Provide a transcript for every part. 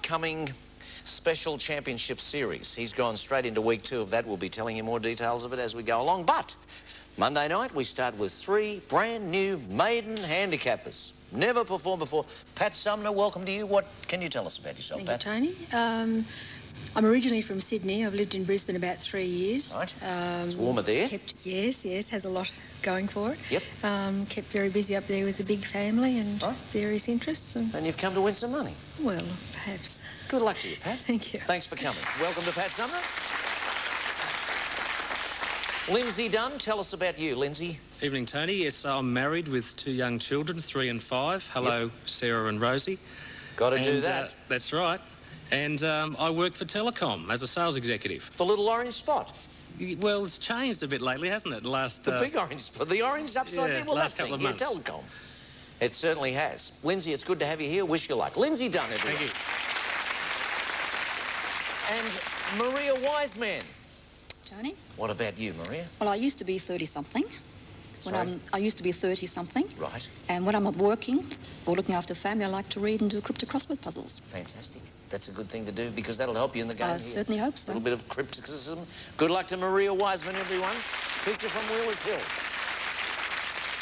upcoming special championship series. He's gone straight into week 2 of that. We'll be telling you more details of it as we go along. But Monday night, we start with 3 brand new maiden handicappers. Never performed before. Pat Sumner, welcome to you. What can you tell us about yourself, Pat? Thank you, Tony. I'm originally from Sydney. I've lived in Brisbane about 3 years. Right. It's warmer there. Yes, has a lot going for it. Yep. Kept very busy up there with a big family and various interests. And you've come to win some money. Well, perhaps. Good luck to you, Pat. Thank you. Thanks for coming. Welcome to Pat Sumner. Lindsay Dunn, tell us about you, Lindsay. Evening, Tony. Yes, I'm married with 2 young children, 3 and 5. Hello, Sarah and Rosie. Got to do that. That's right. And I work for Telecom as a sales executive. The little orange spot. Well, it's changed a bit lately, hasn't it? The big orange spot. The orange upside down. Well, last couple of months. Telecom. It certainly has. Lindsay, it's good to have you here. Wish you luck. Lindsay Dunn, everyone. Thank you. And Maria Wiseman. Tony? What about you, Maria? Well, I used to be 30-something. I used to be 30-something. Right. And when I'm not working or looking after family, I like to read and do cryptic crossword puzzles. Fantastic. That's a good thing to do because that'll help you in the game. I certainly hope so. A little bit of crypticism. Good luck to Maria Wiseman, everyone. Picture from Wheelers Hill.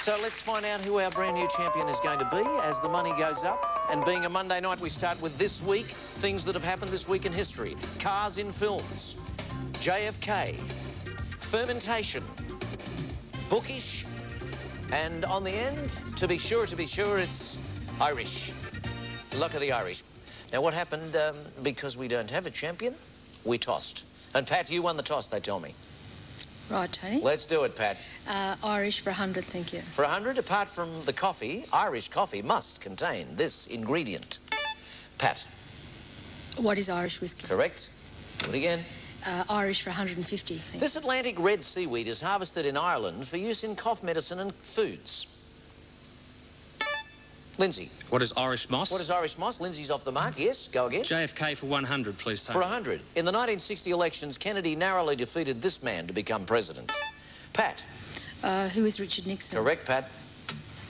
So let's find out who our brand new champion is going to be as the money goes up. And being a Monday night, we start with this week, things that have happened this week in history. Cars in films, JFK, fermentation, bookish, and on the end, to be sure, it's Irish. Luck of the Irish. Now, what happened, because we don't have a champion, we tossed. And, Pat, you won the toss, they tell me. Right, Tony. Let's do it, Pat. Irish for 100, thank you. For 100, apart from the coffee, Irish coffee must contain this ingredient. Pat. What is Irish whiskey? Correct. Do it again. Irish for 150, thank you. This Atlantic red seaweed is harvested in Ireland for use in cough medicine and foods. Lindsay. What is Irish moss? What is Irish moss? Lindsay's off the mark. Yes, go again. JFK for 100, please, Tony. For 100. In the 1960 elections, Kennedy narrowly defeated this man to become president. Pat. Who is Richard Nixon? Correct, Pat.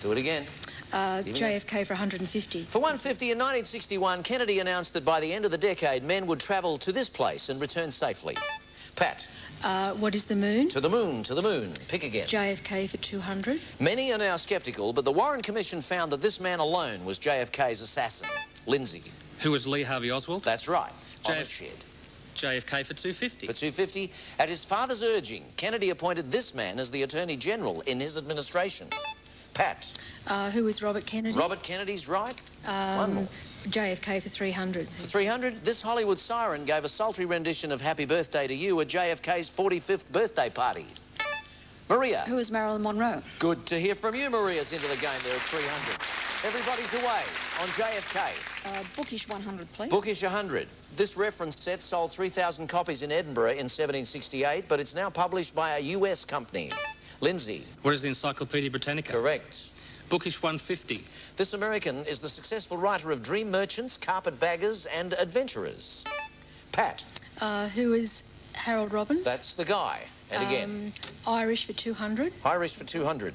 Do it again. JFK for 150. For 150, in 1961, Kennedy announced that by the end of the decade, men would travel to this place and return safely. Pat. What is the moon? To the moon, to the moon. Pick again. JFK for 200. Many are now sceptical, but the Warren Commission found that this man alone was JFK's assassin. Lindsay. Who was Lee Harvey Oswald? That's right. On a shed. JFK for 250. For 250, at his father's urging, Kennedy appointed this man as the Attorney General in his administration. Pat. Who is Robert Kennedy? Robert Kennedy's right. One more. JFK for 300. For 300, this Hollywood siren gave a sultry rendition of Happy Birthday to You at JFK's 45th birthday party. Maria. Who is Marilyn Monroe? Good to hear from you. Maria's into the game there at 300. Everybody's away on JFK. Bookish 100, please. Bookish 100. This reference set sold 3,000 copies in Edinburgh in 1768, but it's now published by a US company. Lindsay. What is the Encyclopedia Britannica? Correct. Bookish 150. This American is the successful writer of Dream Merchants, Carpetbaggers and Adventurers. Pat. Who is Harold Robbins? That's the guy. And again. Irish for 200. Irish for 200.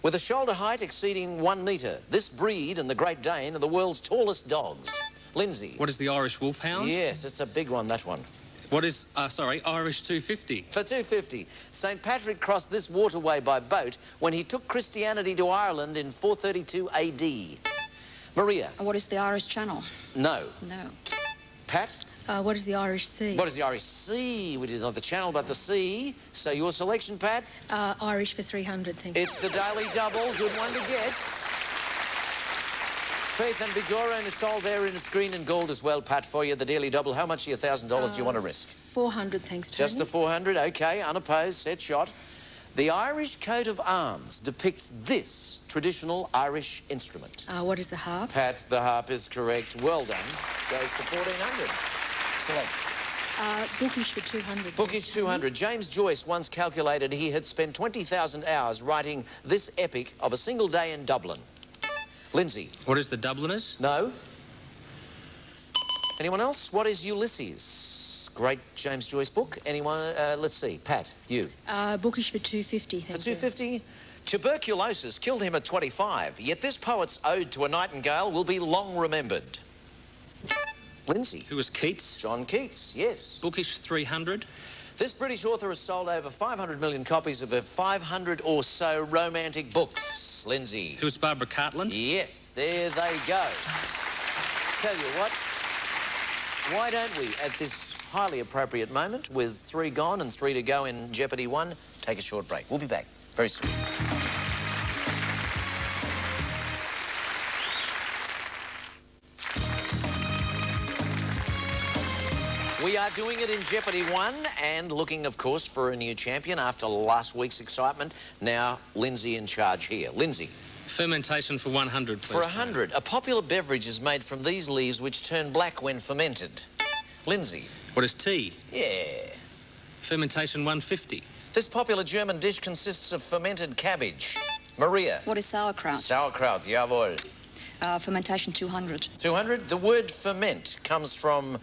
With a shoulder height exceeding 1 metre, this breed and the Great Dane are the world's tallest dogs. Lindsay. What is the Irish Wolfhound? Yes, it's a big one, that one. What is, Irish 250? For 250. St. Patrick crossed this waterway by boat when he took Christianity to Ireland in 432 AD. Maria. What is the Irish Channel? No. No. Pat? What is the Irish Sea? What is the Irish Sea, which is not the channel but the sea? So your selection, Pat? Irish for 300, thank you. It's the Daily Double. Good one to get. Faith and Bigora, and it's all there in its green and gold as well, Pat, for you, the Daily Double. How much of your $1,000 do you want to risk? 400, thanks, Tony. Just the 400, OK, unopposed, set shot. The Irish coat of arms depicts this traditional Irish instrument. What is the harp? Pat, the harp is correct. Well done. Goes to 1,400. Select. Bookish for 200. Bookish 200. James Joyce once calculated he had spent 20,000 hours writing this epic of a single day in Dublin. Lindsay. What is the Dubliners? No. Anyone else? What is Ulysses? Great James Joyce book. Anyone? Let's see. Pat, you. Bookish for 250, thank you. For 250? Tuberculosis killed him at 25, yet this poet's ode to a nightingale will be long remembered. Lindsay. Who was Keats? John Keats, yes. Bookish 300. This British author has sold over 500 million copies of her 500 or so romantic books. Lindsay. Who was Barbara Cartland? Yes, there they go. Tell you what, why don't we, at this highly appropriate moment, with 3 gone and 3 to go in Jeopardy 1, take a short break. We'll be back very soon. We are doing it in Jeopardy 1 and looking, of course, for a new champion after last week's excitement. Now, Lindsay in charge here. Lindsay. Fermentation for 100, please. For 100. A popular beverage is made from these leaves which turn black when fermented. Lindsay. What is tea? Yeah. Fermentation 150. This popular German dish consists of fermented cabbage. Maria. What is sauerkraut? Sauerkraut, jawohl. Fermentation 200. 200. The word ferment comes from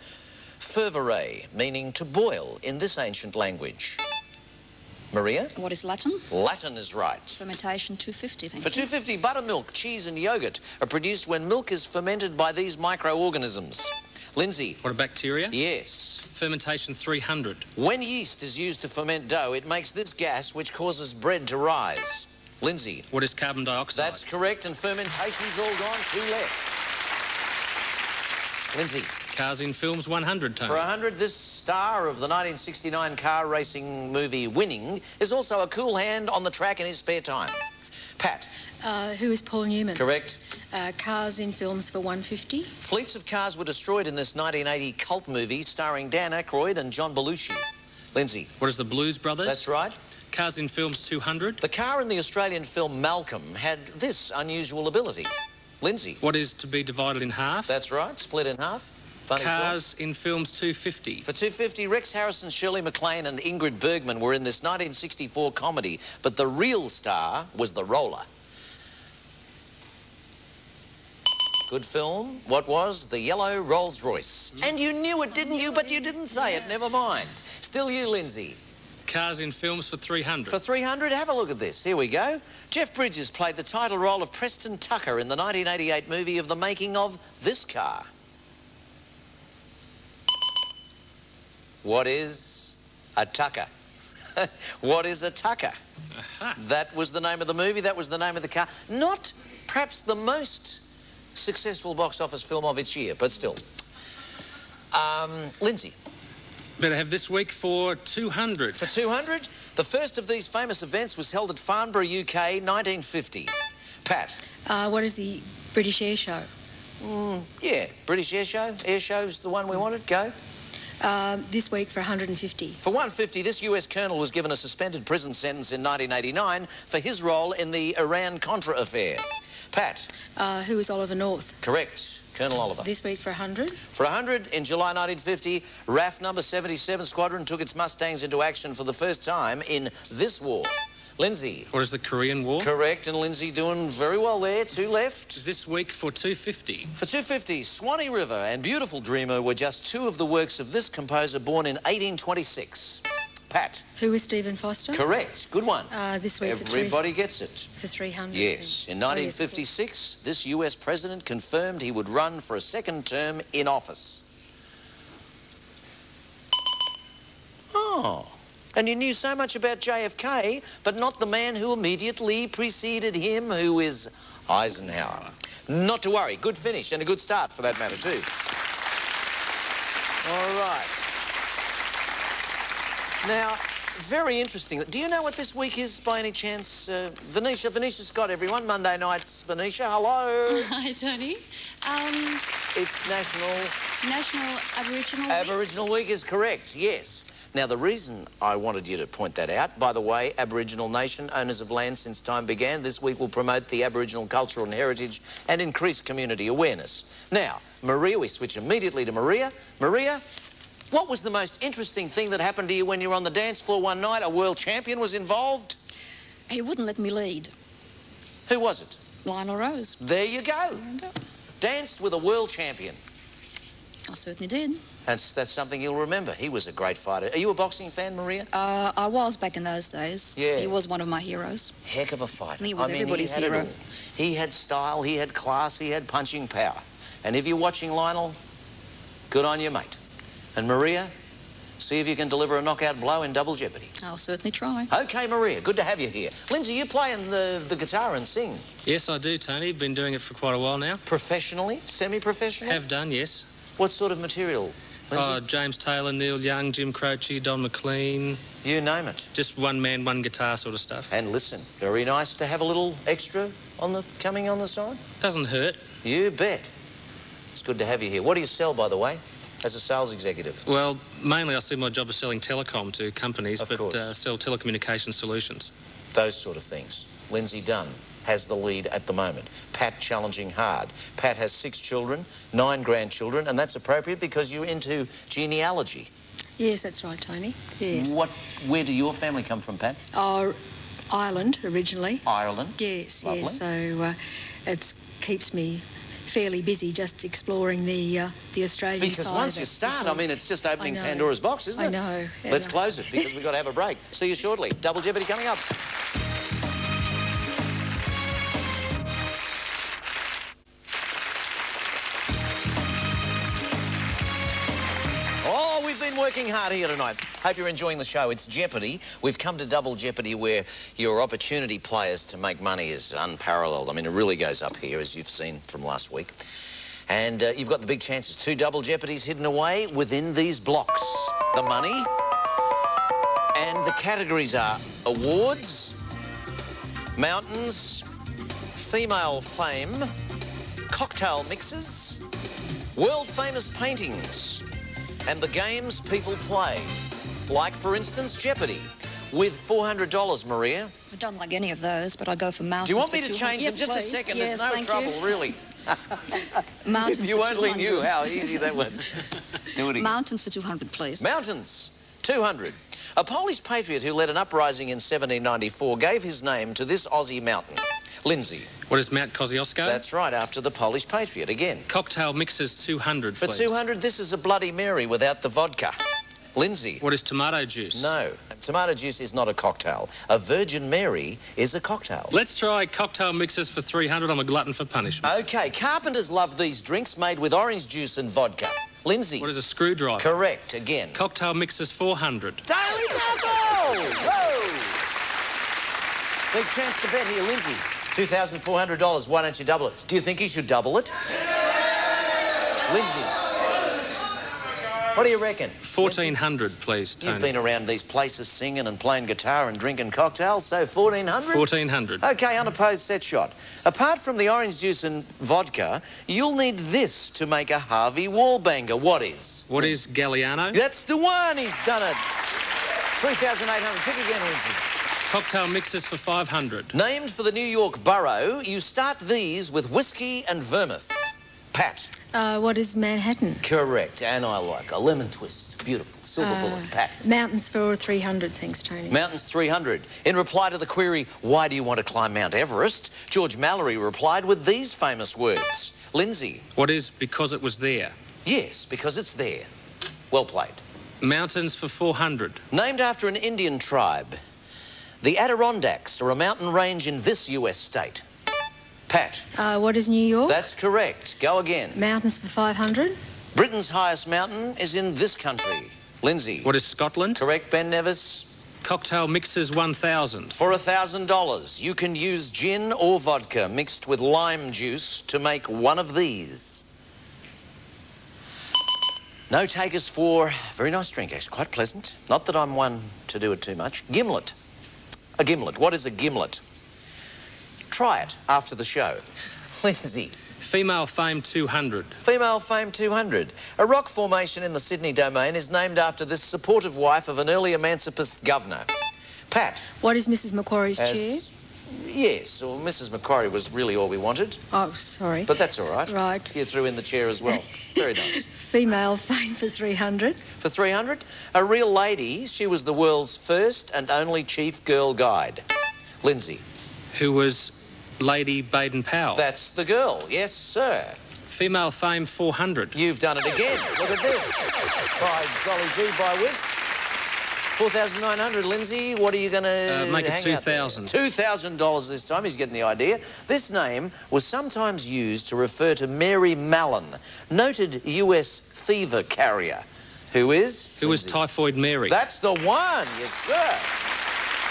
fervere, meaning to boil in this ancient language. Maria? What is Latin? Latin is right. Fermentation 250, thank For you. 250, buttermilk, cheese and yogurt are produced when milk is fermented by these microorganisms. Lindsay? What are bacteria? Yes. Fermentation 300. When yeast is used to ferment dough, it makes this gas which causes bread to rise. Lindsay? What is carbon dioxide? That's correct, and fermentation's all gone. 2 left. Lindsay? Cars in films 100, Tony. For 100, this star of the 1969 car racing movie Winning is also a cool hand on the track in his spare time. Pat? Who is Paul Newman? Correct. Cars in films for 150. Fleets of cars were destroyed in this 1980 cult movie starring Dan Aykroyd and John Belushi. Lindsay? What is the Blues Brothers? That's right. Cars in films 200. The car in the Australian film Malcolm had this unusual ability. Lindsay? What is to be divided in half? That's right, split in half. Funny Cars in films 250. For 250, Rex Harrison, Shirley MacLaine and Ingrid Bergman were in this 1964 comedy, but the real star was the roller. Good film. What was? The Yellow Rolls Royce. And you knew it, didn't you? But you didn't say it. Never mind. Still you, Lindsay. Cars in films for 300. For 300, have a look at this. Here we go. Jeff Bridges played the title role of Preston Tucker in the 1988 movie of the making of this car. What is a tucker? What is a tucker? That was the name of the movie. That was the name of the car. Not perhaps the most successful box office film of its year, but still. Lindsay. Better have this week for 200. For 200, the first of these famous events was held at Farnborough, UK, 1950. Pat. What is the British Air Show? Yeah, British Air Show. Air Show's the one we wanted. Go. This week for 150. For 150, this US colonel was given a suspended prison sentence in 1989 for his role in the Iran-Contra affair. Pat. Who is Oliver North? Correct. Colonel Oliver. This week for 100. For 100, in July 1950, RAF number 77 Squadron took its Mustangs into action for the first time in this war. Lindsay. What is the Korean War? Correct, and Lindsay doing very well there. 2 left. This week for 250. For 250, Swanee River and Beautiful Dreamer were just 2 of the works of this composer born in 1826. Pat. Who is Stephen Foster? Correct. Good one. This week Everybody gets it. for 300. Yes. In 1956, this US president confirmed he would run for a second term in office. Oh. And you knew so much about JFK, but not the man who immediately preceded him, who is Eisenhower. Not to worry. Good finish and a good start for that matter, too. All right. Now, very interesting. Do you know what this week is by any chance? Venitia Scott, everyone. Monday nights, Venitia. Hello. Hi, Tony. It's National Aboriginal Week. Aboriginal Week is correct, yes. Now, the reason I wanted you to point that out, by the way, Aboriginal nation, owners of land since time began, this week will promote the Aboriginal culture and heritage and increase community awareness. Now, Maria, we switch immediately to Maria. Maria, what was the most interesting thing that happened to you when you were on the dance floor one night? A world champion was involved? He wouldn't let me lead. Who was it? Lionel Rose. There you go. Danced with a world champion. I certainly did. That's something you'll remember. He was a great fighter. Are you a boxing fan, Maria? I was back in those days. Yeah. He was one of my heroes. Heck of a fighter. He was everybody's he had hero. it all. He had style, he had class, he had punching power. And if you're watching Lionel, Good on you, mate. And Maria, see if you can deliver a knockout blow in Double Jeopardy. I'll certainly try. OK, Maria, good to have you here. Lindsay, you play the guitar and sing. Yes, I do, Tony. Been doing it for quite a while now. Professionally? Semi-professionally? Have done, yes. What sort of material, Lindsay? James Taylor, Neil Young, Jim Croce, Don McLean. You name it. Just one man, one guitar sort of stuff. And listen, very nice to have a little extra coming on the side. Doesn't hurt. You bet. It's good to have you here. What do you sell, by the way, as a sales executive? Well, mainly I see my job as selling telecom to companies, Of but course. sell telecommunication solutions. Those sort of things. Lindsay Dunn has the lead at the moment. Pat challenging hard. Pat has 6 children, 9 grandchildren, and that's appropriate because you're into genealogy. Yes, that's right, Tony. Yes. Where do your family come from, Pat? Ireland, originally. Ireland? Yes, Lovely. yes. So it keeps me fairly busy just exploring the Australian side. Because once of you it start, before- I mean, it's just opening I know. Pandora's box, isn't it? I know. Let's close it because we've got to have a break. See you shortly. Double Jeopardy coming up. Oh, we've been working hard here tonight. Hope you're enjoying the show. It's Jeopardy. We've come to Double Jeopardy where your opportunity players to make money is unparalleled. I mean, it really goes up here, as you've seen from last week. And you've got the big chances. 2 Double Jeopardies hidden away within these blocks. The money. And the categories are awards, mountains, female fame, cocktail mixes, world-famous paintings, and the games people play. Like, for instance, Jeopardy, with $400, Maria. I don't like any of those, but I go for mountains. Do you want me for to 200. change Yes, them? Just please. a second. Yes, There's no thank trouble, you. really. Mountains If you for only 200. knew how easy that was. Do it again. Mountains for 200, please. Mountains, 200. A Polish patriot who led an uprising in 1794 gave his name to this Aussie mountain. Lindsay. What is Mount Kosciuszko? That's right, after the Polish patriot. Again. Cocktail mixers 200, For please. 200, this is a Bloody Mary without the vodka. Lindsay. What is tomato juice? No. Tomato juice is not a cocktail. A Virgin Mary is a cocktail. Let's try cocktail mixers for 300. I'm a glutton for punishment. OK, carpenters love these drinks made with orange juice and vodka. Lindsay. What is a screwdriver? Correct, again. Cocktail mixers 400. Daily Double! Whoa! Big chance to bet here, Lindsay. $2,400. Why don't you double it? Do you think you should double it? Lindsay. What do you reckon? 1,400, please, Tony. You've been around these places singing and playing guitar and drinking cocktails, so 1,400? 1,400. OK, unopposed set shot. Apart from the orange juice and vodka, you'll need this to make a Harvey Wallbanger. What is? What is Galliano? That's the one. He's done it. 3,800. Pick again, Lindsay. Cocktail mixers for 500. Named for the New York borough, you start these with whiskey and vermouth. Pat. What is Manhattan? Correct. And I like a lemon twist. Beautiful. Silver bullet. Pat. Mountains for 300, thanks, Tony. Mountains 300. In reply to the query, why do you want to climb Mount Everest? George Mallory replied with these famous words. Lindsay. What is because it was there? Yes, because it's there. Well played. Mountains for 400. Named after an Indian tribe. The Adirondacks are a mountain range in this US state. Pat. What is New York? That's correct. Go again. Mountains for 500. Britain's highest mountain is in this country. Lindsay. What is Scotland? Correct, Ben Nevis. Cocktail mixers 1,000. For $1,000, you can use gin or vodka mixed with lime juice to make one of these. No takers for very nice drink, actually, quite pleasant. Not that I'm one to do it too much. Gimlet. A gimlet. What is a gimlet? Try it after the show. Lindsay. Female fame 200. Female fame 200. A rock formation in the Sydney domain is named after this supportive wife of an early emancipist governor. Pat. What is Mrs. Macquarie's chair? Yes, or Mrs. Macquarie was really all we wanted. Oh, sorry. But that's all right. Right. You threw in the chair as well. Very nice. Female fame for 300. For 300, a real lady. She was the world's first and only chief girl guide. Lindsay. Who was Lady Baden-Powell. That's the girl. Yes, sir. Female fame 400. You've done it again. Look at this. By golly gee, by whiz. 4,900, Lindsay. What are you going to make it 2,000. $2,000 this time. He's getting the idea. This name was sometimes used to refer to Mary Mallon, noted US fever carrier. Who is? Who is Typhoid Mary? That's the one, yes, sir.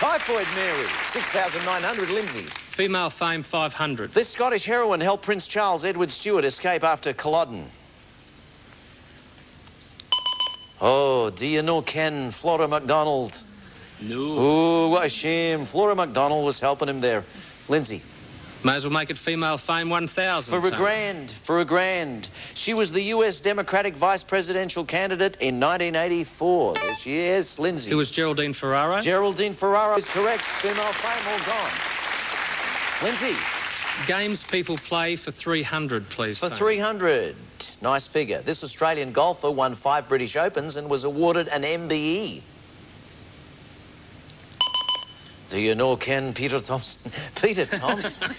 Typhoid Mary, 6,900, Lindsay. Female fame, 500. This Scottish heroine helped Prince Charles Edward Stuart escape after Culloden. Oh, do you know Ken Flora MacDonald? No. Oh, what a shame. Flora MacDonald was helping him there. Lindsay. May as well make it female fame, 1,000. For a grand. She was the US Democratic vice presidential candidate in 1984. There she is, Lindsay. Who was Geraldine Ferraro? Geraldine Ferraro is correct. Female fame all gone. Lindsay. Games people play for 300, please. For Tony. 300. Nice figure. This Australian golfer won 5 British Opens and was awarded an MBE. Do you know Ken Peter Thompson? Peter Thompson?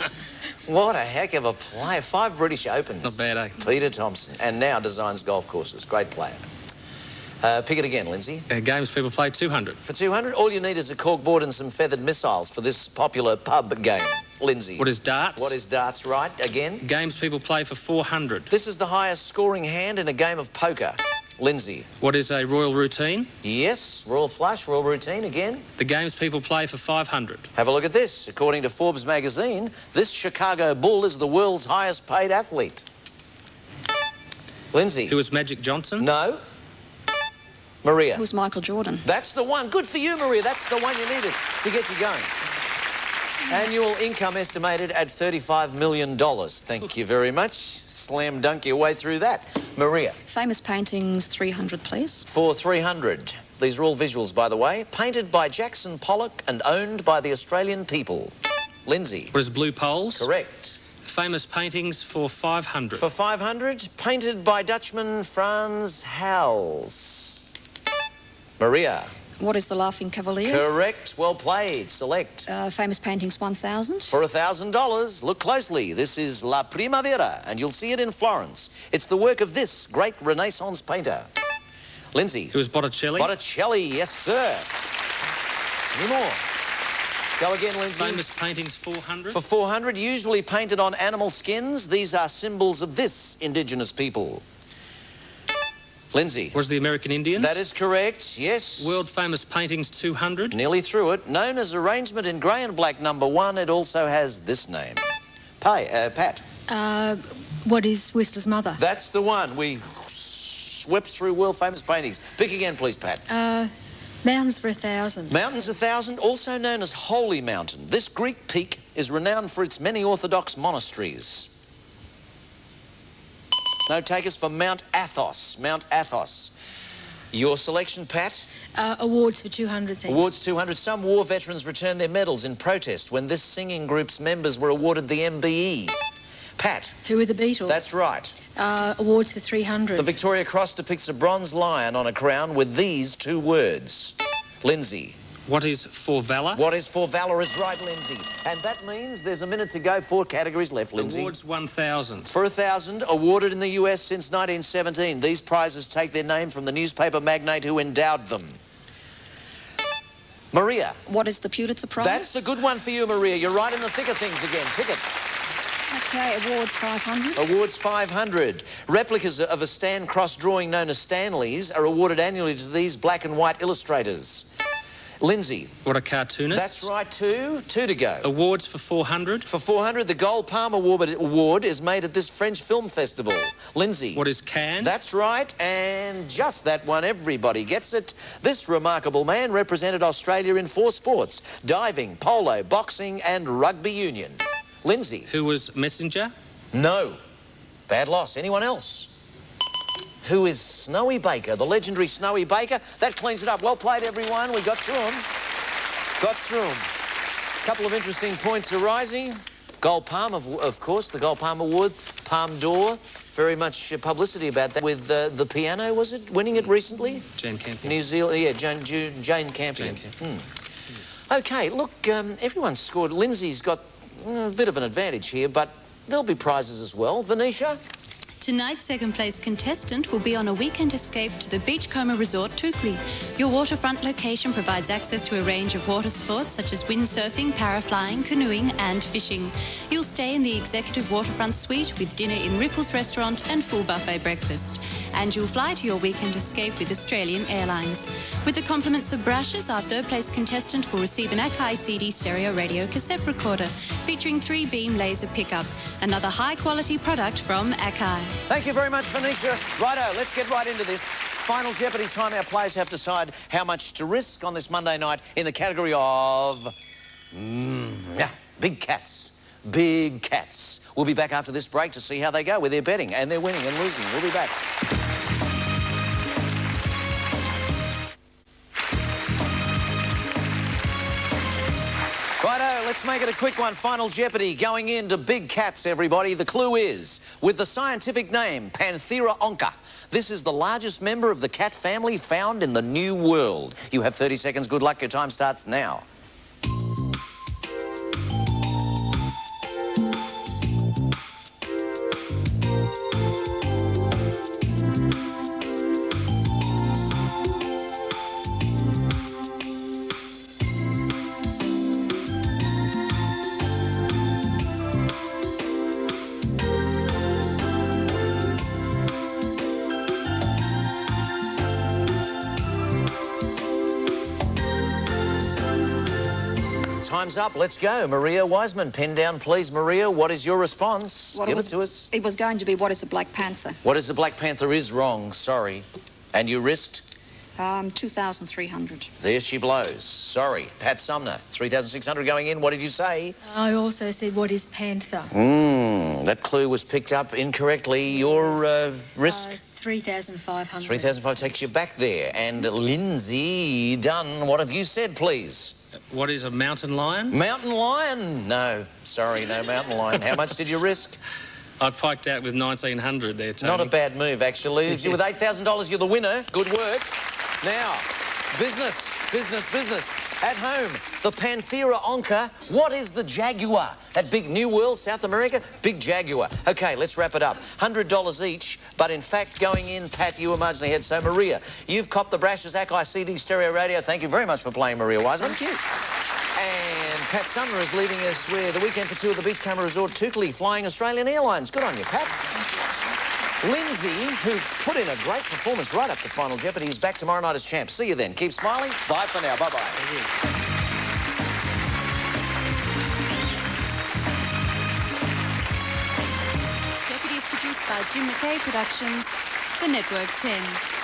What a heck of a player. 5 British Opens. Not bad, eh? Peter Thompson. And now designs golf courses. Great player. Pick it again, Lindsay. Games people play, 200. For 200, all you need is a corkboard and some feathered missiles for this popular pub game. Lindsay. What is darts? What is darts, right? Again. Games people play for 400. This is the highest scoring hand in a game of poker. Lindsay. What is a royal routine? Yes, royal flush, royal routine again. The games people play for 500. Have a look at this. According to Forbes magazine, this Chicago Bull is the world's highest paid athlete. Lindsay. Who is Magic Johnson? No. Maria. Who's Michael Jordan? That's the one. Good for you, Maria. That's the one you needed to get you going. Annual income estimated at $35 million. Thank you very much. Slam dunk your way through that. Maria. Famous paintings, 300, please. For 300. These are all visuals, by the way. Painted by Jackson Pollock and owned by the Australian people. Lindsay. What is Blue Poles? Correct. Famous paintings for 500. For 500, painted by Dutchman Frans Hals. Maria. What is the Laughing Cavalier? Correct. Well played. Select. Famous paintings, 1,000. For $1,000, look closely. This is La Primavera, and you'll see it in Florence. It's the work of this great Renaissance painter. Lindsay. Who is Botticelli? Botticelli, yes, sir. Any more? Go again, Lindsay. Famous paintings, 400. For 400, usually painted on animal skins. These are symbols of this indigenous people. Lindsay. Was the American Indians? That is correct, yes. World famous paintings, 200. Nearly through it. Known as arrangement in grey and black #1, it also has this name. Pat. What is Worcester's mother? That's the one. We swept through world famous paintings. Pick again, please, Pat. Mountains for 1,000. Mountains 1,000, also known as Holy Mountain. This Greek peak is renowned for its many Orthodox monasteries. No takers for Mount Athos. Mount Athos. Your selection, Pat? Awards for 200, thanks. Awards 200. Some war veterans returned their medals in protest when this singing group's members were awarded the MBE. Pat? Who are the Beatles? That's right. Awards for 300. The Victoria Cross depicts a bronze lion on a crown with these 2 words. Lindsay. What is for valour? What is for valour is right, Lindsay. And that means there's a minute to go. 4 categories left, Lindsay. Awards 1,000. For 1,000, awarded in the US since 1917. These prizes take their name from the newspaper magnate who endowed them. Maria. What is the Pulitzer Prize? That's a good one for you, Maria. You're right in the thick of things again. Pick it. Okay, awards 500. Awards 500. Replicas of a Stan Cross drawing known as Stanley's are awarded annually to these black and white illustrators. Lindsay. What are cartoonists? That's right, 2 to go. Awards for 400. For 400, the Gold Palm Award is made at this French film festival. Lindsay. What is Cannes? That's right, and just that one, everybody gets it. This remarkable man represented Australia in 4 sports: diving, polo, boxing and rugby union. Lindsay. Who was Messenger? No. Bad loss. Anyone else? Who is Snowy Baker, the legendary Snowy Baker? That cleans it up. Well played, everyone. We got through them. A couple of interesting points arising. Gold Palm, of course, the Gold Palm Award, Palme d'Or. Very much publicity about that with the piano, was it? Winning it recently? Jane Campion. New Zealand, yeah, Jane Campion. OK, look, everyone's scored. Lindsay's got a bit of an advantage here, but there'll be prizes as well. Venetia? Tonight's second-place contestant will be on a weekend escape to the Beachcomber Resort, Toukley. Your waterfront location provides access to a range of water sports such as windsurfing, paraflying, canoeing and fishing. You'll stay in the executive waterfront suite with dinner in Ripple's restaurant and full buffet breakfast. And you'll fly to your weekend escape with Australian Airlines. With the compliments of brushes, our third-place contestant will receive an Akai CD stereo radio cassette recorder featuring 3-beam laser pickup, another high-quality product from Akai. Thank you very much, Venitia. Righto, let's get right into this. Final Jeopardy time. Our players have to decide how much to risk on this Monday night in the category of... big cats. Big cats. We'll be back after this break to see how they go with their betting and their winning and losing. We'll be back. Righto, let's make it a quick one. Final Jeopardy going into big cats, everybody. The clue is, with the scientific name Panthera onca, this is the largest member of the cat family found in the New World. You have 30 seconds. Good luck. Your time starts now. Time's up. Let's go. Maria Wiseman, pen down, please. Maria, what is your response? Well, Give it to us. It was going to be, what is a Black Panther? What is the Black Panther is wrong. Sorry. And you risked? 2,300. There she blows. Sorry. Pat Sumner, 3,600 going in. What did you say? I also said, what is panther? That clue was picked up incorrectly. Your risk? 3,500. 3,500 takes you back there. And Lindsay Dunn, what have you said, please? What is a mountain lion? Mountain lion? No, sorry, no mountain lion. How much did you risk? I piked out with 1,900 there, Tony. Not a bad move, actually. Leaves you with $8,000. You're the winner. Good work. Now, business. At home, the Panthera onca. What is the jaguar? That big New World, South America? Big jaguar. OK, let's wrap it up. $100 each, but in fact, going in, Pat, you were marginally ahead. So, Maria, you've copped the Brash's Akai CD stereo radio. Thank you very much for playing, Maria Wiseman. Thank you. And Pat Sumner is leaving us with the weekend for two of the Beachcomber Resort, Toukley, flying Australian Airlines. Good on you, Pat. Lindsay, who put in a great performance right up to Final Jeopardy, is back tomorrow night as champ. See you then. Keep smiling. Bye for now. Bye-bye. Jeopardy is produced by Jim McKay Productions for Network 10.